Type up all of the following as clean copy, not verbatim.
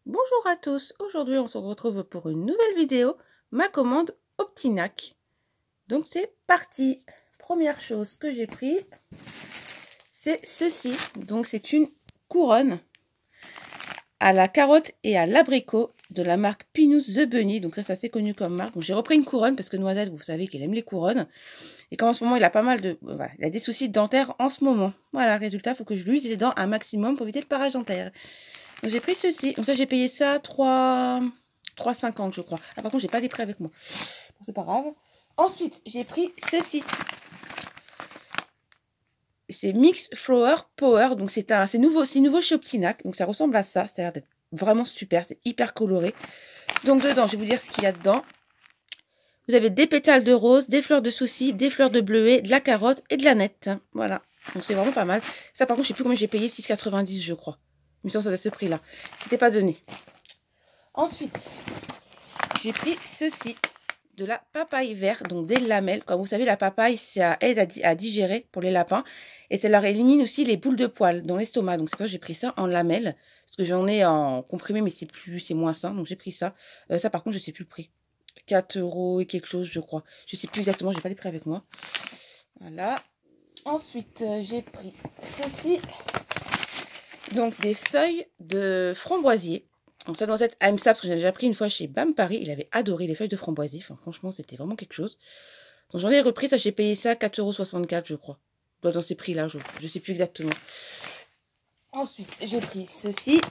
Bonjour à tous, aujourd'hui on se retrouve pour une nouvelle vidéo, ma commande Optinac. Donc c'est parti. Première chose que j'ai pris, c'est ceci. Donc c'est une couronne à la carotte et à l'abricot de la marque Pinous The Bunny. Donc ça c'est assez connu comme marque. Donc j'ai repris une couronne parce que Noisette, vous savez qu'il aime les couronnes. Et comme en ce moment il a pas mal de... Voilà, il a des soucis dentaires en ce moment. Voilà, résultat, il faut que je lui use les dents un maximum pour éviter le parage dentaire. Donc j'ai pris ceci. Donc ça j'ai payé ça 3,50 je crois. Ah par contre j'ai pas les prix avec moi. Bon, c'est pas grave. Ensuite j'ai pris ceci. C'est Mix Flower Power. Donc c'est nouveau chez Optinac. Donc ça ressemble à ça. Ça a l'air d'être vraiment super. C'est hyper coloré. Donc dedans je vais vous dire ce qu'il y a dedans. Vous avez des pétales de rose, des fleurs de souci, des fleurs de bleuet, de la carotte et de la nette. Voilà. Donc c'est vraiment pas mal. Ça par contre je sais plus combien j'ai payé. 6,90 je crois. Il me semble que ça doit ce prix là. C'était pas donné. Ensuite, j'ai pris ceci, de la papaye verte, donc des lamelles. Comme vous savez, la papaye, ça aide à digérer pour les lapins. Et ça leur élimine aussi les boules de poils dans l'estomac. Donc c'est pour ça que j'ai pris ça en lamelles. Parce que j'en ai en comprimé, mais c'est moins sain. Donc j'ai pris ça. Ça par contre, je sais plus le prix. 4 € et quelque chose, je crois. Je sais plus exactement, j'ai pas les prix avec moi. Voilà. Ensuite, j'ai pris ceci. Donc des feuilles de framboisier. Donc ça doit être AMSA parce que j'avais déjà pris une fois chez BAM Paris. Il avait adoré les feuilles de framboisier. Enfin franchement c'était vraiment quelque chose. Donc j'en ai repris ça, j'ai payé ça 4,64 € je crois. Doit dans ces prix là, je sais plus exactement. Ensuite j'ai pris ceci.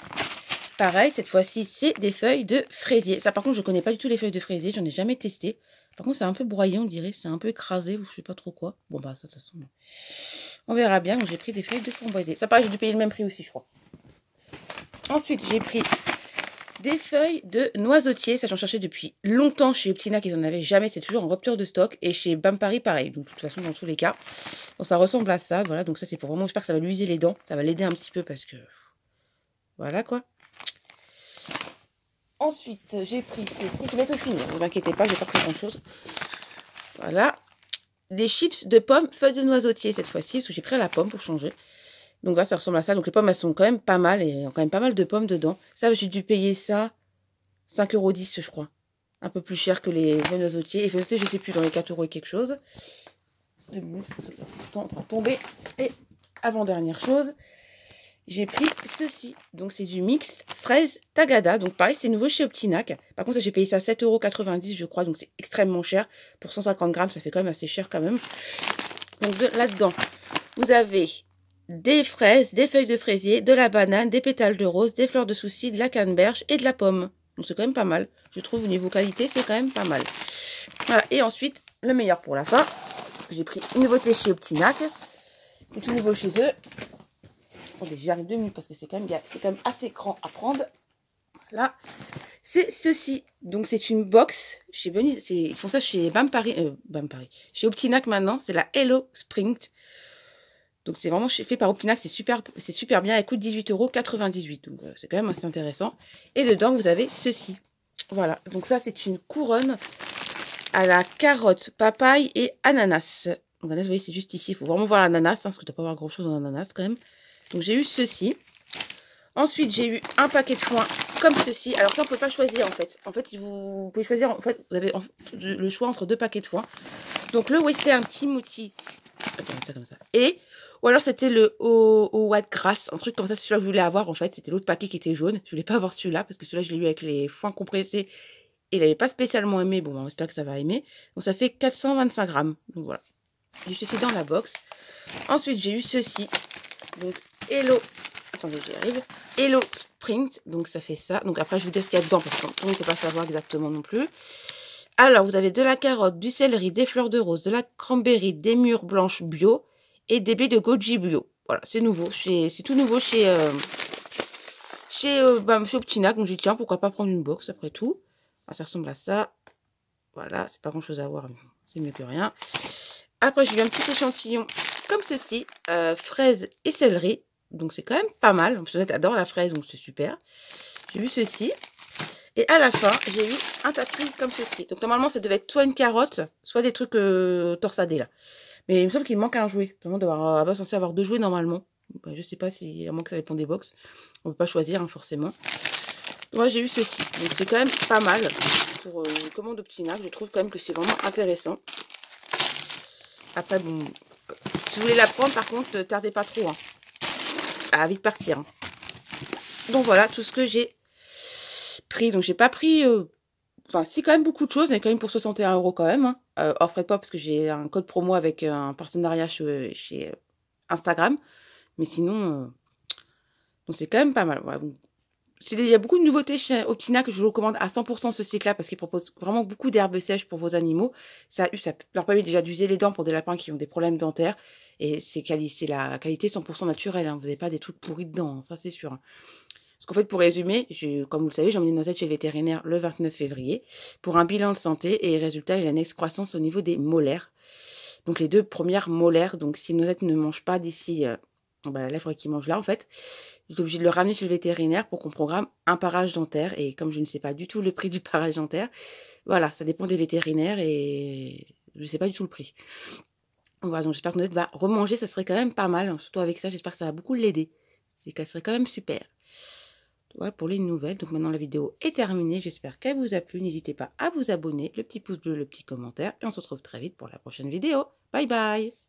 Pareil, cette fois-ci c'est des feuilles de fraisier. Ça par contre je connais pas du tout les feuilles de fraisier, j'en ai jamais testé. Par contre c'est un peu broyé on dirait, c'est un peu écrasé ou je sais pas trop quoi. Bon bah ça de toute façon on verra bien. Donc j'ai pris des feuilles de framboisier. Ça pareil j'ai dû payer le même prix aussi je crois. Ensuite j'ai pris des feuilles de noisetier, ça j'en cherchais depuis longtemps chez Optinac, ils n'en avaient jamais, c'est toujours en rupture de stock. Et chez BAM Paris, pareil, donc de toute façon dans tous les cas. Donc ça ressemble à ça, voilà, donc ça c'est pour vraiment, j'espère que ça va lui user les dents, ça va l'aider un petit peu parce que... Voilà quoi. Ensuite, j'ai pris ceci, je vais tout finir, ne vous inquiétez pas, j'ai pas pris grand chose. Voilà. Des chips de pommes, feuilles de noisetier cette fois-ci, parce que j'ai pris la pomme pour changer. Donc là ça ressemble à ça, donc les pommes elles sont quand même pas mal, et il y a quand même pas mal de pommes dedans. Ça j'ai dû payer ça 5,10 € je crois. Un peu plus cher que les noisetiers. Et je sais plus, dans les 4 € et quelque chose. Le temps va tomber. Et avant-dernière chose, j'ai pris ceci. Donc c'est du mix fraise tagada. Donc pareil, c'est nouveau chez Optinac. Par contre, ça j'ai payé ça 7,90 € je crois. Donc c'est extrêmement cher. Pour 150 grammes, ça fait quand même assez cher quand même. Donc là-dedans, vous avez des fraises, des feuilles de fraisier, de la banane, des pétales de rose, des fleurs de souci, de la canneberge et de la pomme. Donc c'est quand même pas mal. Je trouve au niveau qualité, c'est quand même pas mal. Voilà. Et ensuite, le meilleur pour la fin. Parce que j'ai pris une nouveauté chez Optinac. C'est tout nouveau chez eux. Attendez, j'y arrive 2 minutes parce que c'est quand même assez grand à prendre. Voilà. C'est ceci. Donc c'est une box chez Bunny. Ils font ça chez BAM Paris. Chez Optinac maintenant. C'est la Hello Sprint. Donc c'est vraiment fait par Optinac, c'est super bien, elle coûte 18,98 €, donc c'est quand même assez intéressant. Et dedans vous avez ceci, voilà, donc ça c'est une couronne à la carotte, papaye et ananas. Donc ananas, vous voyez c'est juste ici, il faut vraiment voir l'ananas, hein, parce que tu ne dois pas avoir grand chose dans l'ananas quand même. Donc j'ai eu ceci. Ensuite j'ai eu un paquet de foin comme ceci. Alors ça on ne peut pas choisir en fait. En fait vous pouvez choisir, en fait vous avez le choix entre 2 paquets de foin. Donc le Western Timothy, ça comme ça, et... Ou alors c'était le au white grass, un truc comme ça, c'est celui-là que je voulais avoir en fait. C'était l'autre paquet qui était jaune. Je voulais pas avoir celui-là parce que celui-là je l'ai eu avec les foins compressés. Et il n'avait pas spécialement aimé. Bon, on espère que ça va aimer. Donc ça fait 425 grammes. Donc voilà. J'ai ceci dans la box. Ensuite j'ai eu ceci. Donc Hello. Attendez, j'y arrive. Hello Sprint. Donc ça fait ça. Donc après je vous dis ce qu'il y a dedans parce qu'on ne peut pas savoir exactement non plus. Alors vous avez de la carotte, du céleri, des fleurs de rose, de la cranberry, des mûres blanches bio. Et des baies de goji bio. Voilà, c'est nouveau. C'est tout nouveau chez Optinac. Donc j'ai dit, tiens, pourquoi pas prendre une box après tout. Ah, ça ressemble à ça. Voilà, c'est pas grand chose à voir. C'est mieux que rien. Après, j'ai eu un petit échantillon comme ceci. Fraises et céleri. Donc c'est quand même pas mal. Jeannette adore la fraise, donc c'est super. J'ai eu ceci. Et à la fin, j'ai eu un tapis comme ceci. Donc normalement, ça devait être soit une carotte, soit des trucs torsadés là. Mais il me semble qu'il manque un jouet. On est censé avoir 2 jouets normalement. Je sais pas si, à moins que ça dépend des box. On peut pas choisir hein, forcément. Moi, j'ai eu ceci. Donc, c'est quand même pas mal pour une commande Optinac. Je trouve quand même que c'est vraiment intéressant. Après, bon, si vous voulez la prendre, par contre, tardez pas trop. Hein. À vite partir. Hein. Donc, voilà tout ce que j'ai pris. Donc, j'ai pas pris... Enfin, si, quand même beaucoup de choses. Mais quand même pour 61 € quand même. Hein. Hors frais de pop, parce que j'ai un code promo avec un partenariat chez Instagram. Mais sinon, donc c'est quand même pas mal. Voilà. Il y a beaucoup de nouveautés chez Optinac que je vous recommande à 100% ce site-là parce qu'il propose vraiment beaucoup d'herbes sèches pour vos animaux. Ça leur permet déjà d'user les dents pour des lapins qui ont des problèmes dentaires. Et c'est la qualité 100% naturelle. Hein. Vous n'avez pas des trucs pourris dedans, hein, ça c'est sûr. Hein. Parce qu'en fait, pour résumer, comme vous le savez, j'ai emmené Noisette chez le vétérinaire le 29 février pour un bilan de santé et résultat, il a une excroissance au niveau des molaires. Donc les 2 premières molaires. Donc si Noisette ne mange pas d'ici... là, il faudrait qu'il mange là en fait. J'étais obligée de le ramener chez le vétérinaire pour qu'on programme un parage dentaire. Et comme je ne sais pas du tout le prix du parage dentaire, voilà, ça dépend des vétérinaires et je ne sais pas du tout le prix. Voilà, donc j'espère que Noisette va remanger, ça serait quand même pas mal. Surtout avec ça, j'espère que ça va beaucoup l'aider. Ça serait quand même super. Voilà pour les nouvelles. Donc maintenant la vidéo est terminée. J'espère qu'elle vous a plu. N'hésitez pas à vous abonner, le petit pouce bleu, le petit commentaire. Et on se retrouve très vite pour la prochaine vidéo. Bye bye!